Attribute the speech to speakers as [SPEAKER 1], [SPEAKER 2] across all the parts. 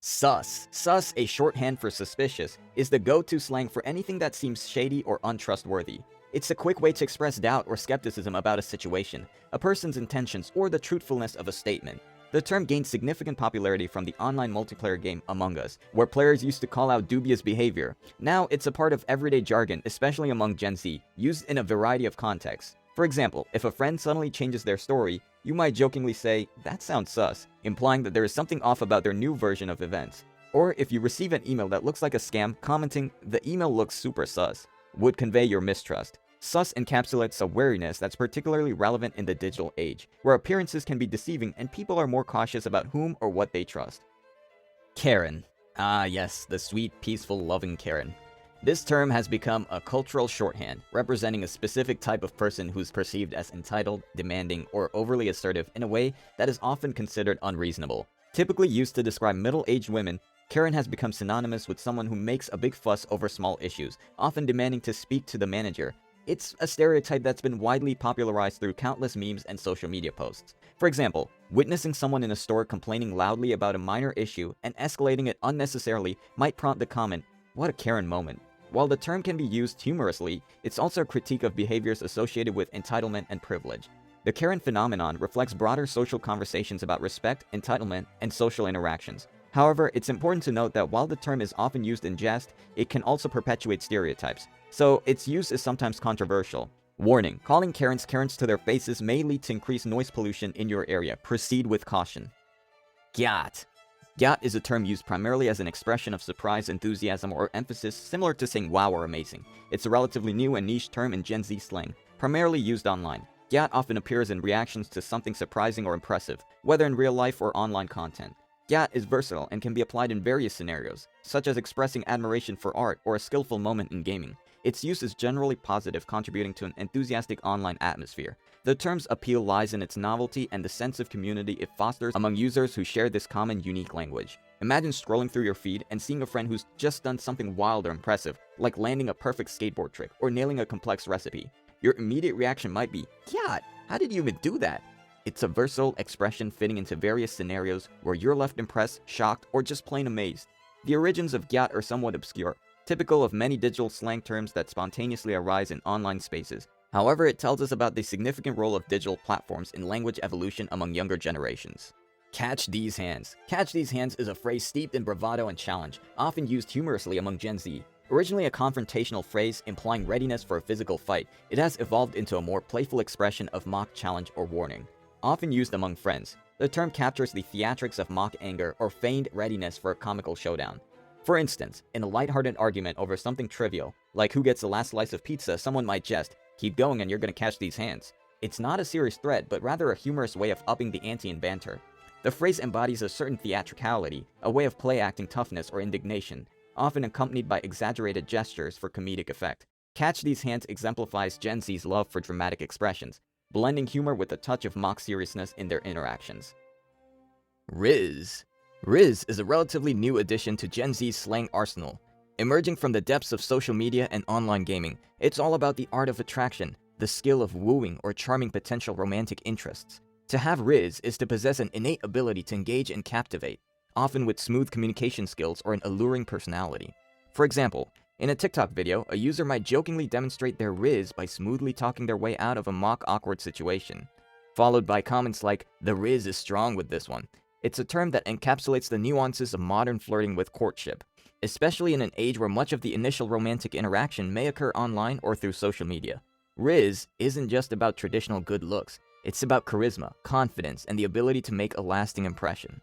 [SPEAKER 1] Sus. Sus, a shorthand for suspicious, is the go-to slang for anything that seems shady or untrustworthy. It's a quick way to express doubt or skepticism about a situation, a person's intentions, or the truthfulness of a statement. The term gained significant popularity from the online multiplayer game Among Us, where players used to call out dubious behavior. Now, it's a part of everyday jargon, especially among Gen Z, used in a variety of contexts. For example, if a friend suddenly changes their story, you might jokingly say, "That sounds sus," implying that there is something off about their new version of events. Or if you receive an email that looks like a scam, commenting, "The email looks super sus," would convey your mistrust. Sus encapsulates a wariness that's particularly relevant in the digital age, where appearances can be deceiving and people are more cautious about whom or what they trust. Karen. Ah yes, the sweet, peaceful, loving Karen. This term has become a cultural shorthand, representing a specific type of person who's perceived as entitled, demanding, or overly assertive in a way that is often considered unreasonable. Typically used to describe middle-aged women, Karen has become synonymous with someone who makes a big fuss over small issues, often demanding to speak to the manager. It's a stereotype that's been widely popularized through countless memes and social media posts. For example, witnessing someone in a store complaining loudly about a minor issue and escalating it unnecessarily might prompt the comment, "What a Karen moment." While the term can be used humorously, it's also a critique of behaviors associated with entitlement and privilege. The Karen phenomenon reflects broader social conversations about respect, entitlement, and social interactions. However, it's important to note that while the term is often used in jest, it can also perpetuate stereotypes, so its use is sometimes controversial. Warning: calling Karens Karens to their faces may lead to increased noise pollution in your area. Proceed with caution. Gyatt. Gyatt is a term used primarily as an expression of surprise, enthusiasm, or emphasis, similar to saying wow or amazing. It's a relatively new and niche term in Gen Z slang, primarily used online. Gyatt often appears in reactions to something surprising or impressive, whether in real life or online content. Gyatt is versatile and can be applied in various scenarios, such as expressing admiration for art or a skillful moment in gaming. Its use is generally positive, contributing to an enthusiastic online atmosphere. The term's appeal lies in its novelty and the sense of community it fosters among users who share this common, unique language. Imagine scrolling through your feed and seeing a friend who's just done something wild or impressive, like landing a perfect skateboard trick or nailing a complex recipe. Your immediate reaction might be, "Gyatt, how did you even do that?" It's a versatile expression fitting into various scenarios where you're left impressed, shocked, or just plain amazed. The origins of Gyatt are somewhat obscure, typical of many digital slang terms that spontaneously arise in online spaces. However, it tells us about the significant role of digital platforms in language evolution among younger generations. Catch these hands. Catch these hands is a phrase steeped in bravado and challenge, often used humorously among Gen Z. Originally a confrontational phrase implying readiness for a physical fight, it has evolved into a more playful expression of mock challenge or warning. Often used among friends, the term captures the theatrics of mock anger or feigned readiness for a comical showdown. For instance, in a lighthearted argument over something trivial, like who gets the last slice of pizza, someone might jest, "Keep going and you're gonna catch these hands." It's not a serious threat, but rather a humorous way of upping the ante in banter. The phrase embodies a certain theatricality, a way of play-acting toughness or indignation, often accompanied by exaggerated gestures for comedic effect. Catch these hands exemplifies Gen Z's love for dramatic expressions, blending humor with a touch of mock seriousness in their interactions. Rizz. Rizz is a relatively new addition to Gen Z's slang arsenal. Emerging from the depths of social media and online gaming, it's all about the art of attraction, the skill of wooing or charming potential romantic interests. To have Rizz is to possess an innate ability to engage and captivate, often with smooth communication skills or an alluring personality. For example, in a TikTok video, a user might jokingly demonstrate their Rizz by smoothly talking their way out of a mock awkward situation, followed by comments like, "The Rizz is strong with this one." It's a term that encapsulates the nuances of modern flirting with courtship, especially in an age where much of the initial romantic interaction may occur online or through social media. Rizz isn't just about traditional good looks, it's about charisma, confidence, and the ability to make a lasting impression.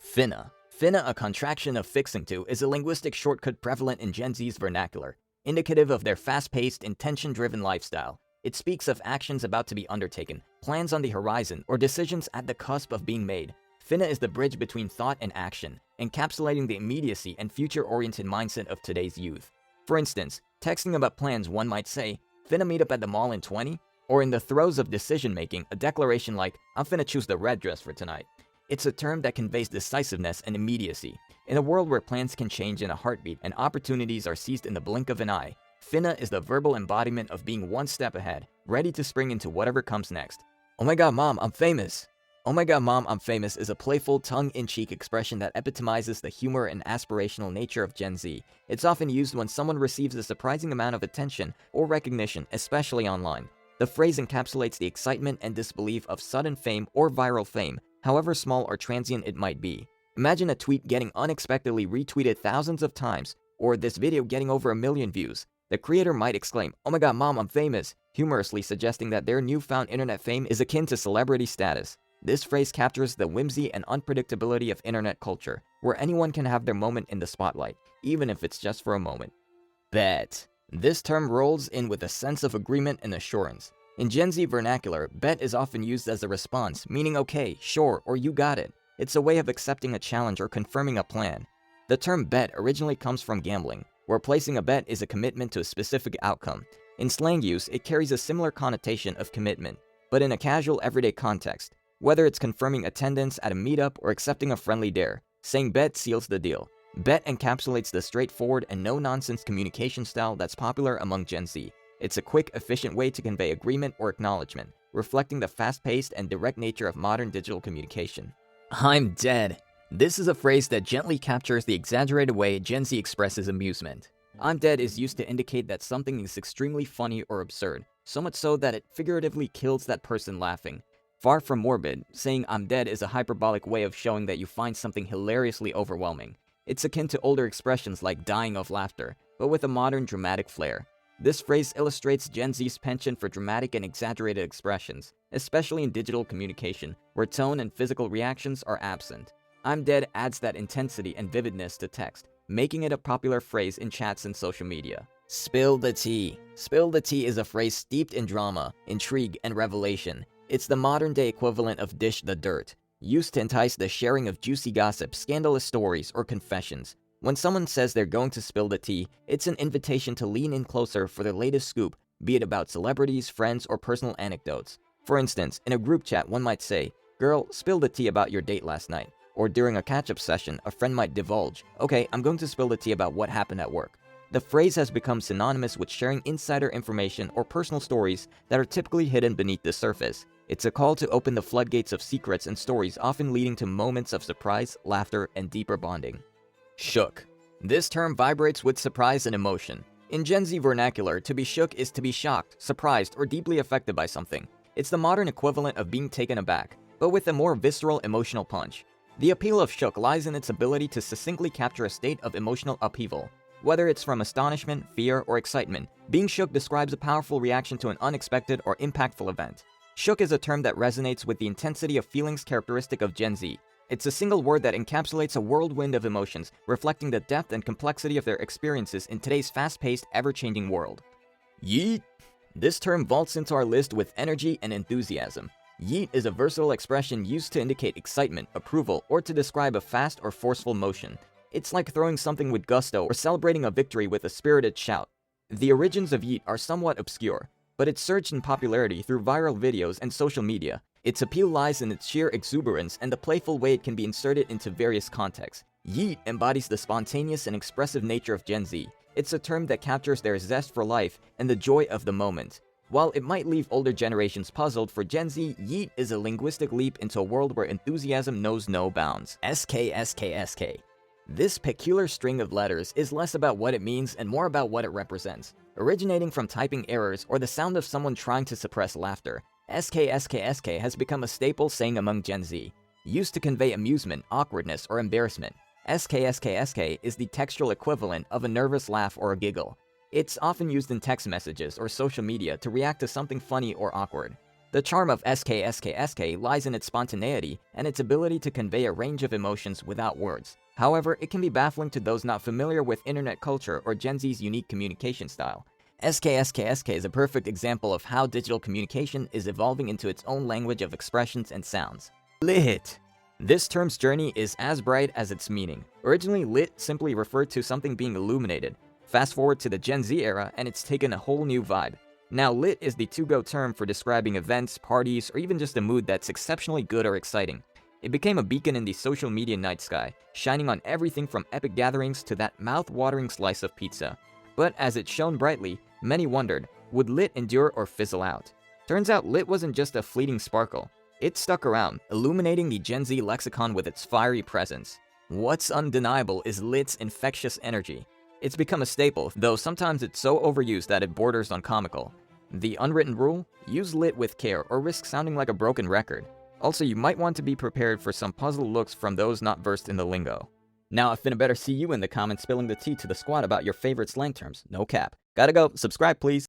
[SPEAKER 1] Finna. Finna, a contraction of fixing to, is a linguistic shortcut prevalent in Gen Z's vernacular, indicative of their fast-paced, intention-driven lifestyle. It speaks of actions about to be undertaken, plans on the horizon, or decisions at the cusp of being made. Finna is the bridge between thought and action, encapsulating the immediacy and future-oriented mindset of today's youth. For instance, texting about plans, one might say, "Finna meet up at the mall in 20?" Or in the throes of decision-making, a declaration like, "I'm finna choose the red dress for tonight." It's a term that conveys decisiveness and immediacy. In a world where plans can change in a heartbeat and opportunities are seized in the blink of an eye, finna is the verbal embodiment of being one step ahead, ready to spring into whatever comes next. "Oh my god, mom, I'm famous!" "Oh my god, mom, I'm famous" is a playful, tongue-in-cheek expression that epitomizes the humor and aspirational nature of Gen Z. It's often used when someone receives a surprising amount of attention or recognition, especially online. The phrase encapsulates the excitement and disbelief of sudden fame or viral fame, however small or transient it might be. Imagine a tweet getting unexpectedly retweeted thousands of times, or this video getting over 1 million views. The creator might exclaim, "Oh my god, mom, I'm famous," humorously suggesting that their newfound internet fame is akin to celebrity status. This phrase captures the whimsy and unpredictability of internet culture, where anyone can have their moment in the spotlight, even if it's just for a moment. Bet. This term rolls in with a sense of agreement and assurance. In Gen Z vernacular, bet is often used as a response, meaning okay, sure, or you got it. It's a way of accepting a challenge or confirming a plan. The term bet originally comes from gambling, where placing a bet is a commitment to a specific outcome. In slang use, it carries a similar connotation of commitment, but in a casual everyday context. Whether it's confirming attendance at a meetup or accepting a friendly dare, saying bet seals the deal. Bet encapsulates the straightforward and no-nonsense communication style that's popular among Gen Z. It's a quick, efficient way to convey agreement or acknowledgement, reflecting the fast-paced and direct nature of modern digital communication. "I'm dead." This is a phrase that gently captures the exaggerated way Gen Z expresses amusement. "I'm dead" is used to indicate that something is extremely funny or absurd, so much so that it figuratively kills that person laughing. Far from morbid, saying "I'm dead" is a hyperbolic way of showing that you find something hilariously overwhelming. It's akin to older expressions like "dying of laughter," but with a modern dramatic flair. This phrase illustrates Gen Z's penchant for dramatic and exaggerated expressions, especially in digital communication, where tone and physical reactions are absent. "I'm dead" adds that intensity and vividness to text, making it a popular phrase in chats and social media. Spill the tea. Spill the tea is a phrase steeped in drama, intrigue, and revelation. It's the modern-day equivalent of dish the dirt, used to entice the sharing of juicy gossip, scandalous stories, or confessions. When someone says they're going to spill the tea, it's an invitation to lean in closer for the latest scoop, be it about celebrities, friends, or personal anecdotes. For instance, in a group chat, one might say, "Girl, spill the tea about your date last night." Or during a catch-up session, a friend might divulge, "Okay, I'm going to spill the tea about what happened at work." The phrase has become synonymous with sharing insider information or personal stories that are typically hidden beneath the surface. It's a call to open the floodgates of secrets and stories, often leading to moments of surprise, laughter, and deeper bonding. Shook. This term vibrates with surprise and emotion. In Gen Z vernacular, to be shook is to be shocked, surprised, or deeply affected by something. It's the modern equivalent of being taken aback, but with a more visceral emotional punch. The appeal of shook lies in its ability to succinctly capture a state of emotional upheaval. Whether it's from astonishment, fear, or excitement, being shook describes a powerful reaction to an unexpected or impactful event. Shook is a term that resonates with the intensity of feelings characteristic of Gen Z. It's a single word that encapsulates a whirlwind of emotions, reflecting the depth and complexity of their experiences in today's fast-paced, ever-changing world. Yeet. This term vaults into our list with energy and enthusiasm. Yeet is a versatile expression used to indicate excitement, approval, or to describe a fast or forceful motion. It's like throwing something with gusto or celebrating a victory with a spirited shout. The origins of Yeet are somewhat obscure, but it surged in popularity through viral videos and social media. Its appeal lies in its sheer exuberance and the playful way it can be inserted into various contexts. Yeet embodies the spontaneous and expressive nature of Gen Z. It's a term that captures their zest for life and the joy of the moment. While it might leave older generations puzzled, for Gen Z, Yeet is a linguistic leap into a world where enthusiasm knows no bounds. Sksksk. This peculiar string of letters is less about what it means and more about what it represents. Originating from typing errors or the sound of someone trying to suppress laughter, Sksksk has become a staple saying among Gen Z, used to convey amusement, awkwardness, or embarrassment. Sksksk is the textual equivalent of a nervous laugh or a giggle. It's often used in text messages or social media to react to something funny or awkward. The charm of Sksksk lies in its spontaneity and its ability to convey a range of emotions without words. However, it can be baffling to those not familiar with internet culture or Gen Z's unique communication style. Sksksk is a perfect example of how digital communication is evolving into its own language of expressions and sounds. Lit. This term's journey is as bright as its meaning. Originally, lit simply referred to something being illuminated. Fast forward to the Gen Z era, and it's taken a whole new vibe. Now, lit is the to-go term for describing events, parties, or even just a mood that's exceptionally good or exciting. It became a beacon in the social media night sky, shining on everything from epic gatherings to that mouth-watering slice of pizza. But as it shone brightly, many wondered, would lit endure or fizzle out? Turns out lit wasn't just a fleeting sparkle. It stuck around, illuminating the Gen Z lexicon with its fiery presence. What's undeniable is Lit's infectious energy. It's become a staple, though sometimes it's so overused that it borders on comical. The unwritten rule? Use Lit with care or risk sounding like a broken record. Also, you might want to be prepared for some puzzled looks from those not versed in the lingo. Now I finna better see you in the comments spilling the tea to the squad about your favorite slang terms. No cap. Gotta go. Subscribe, please.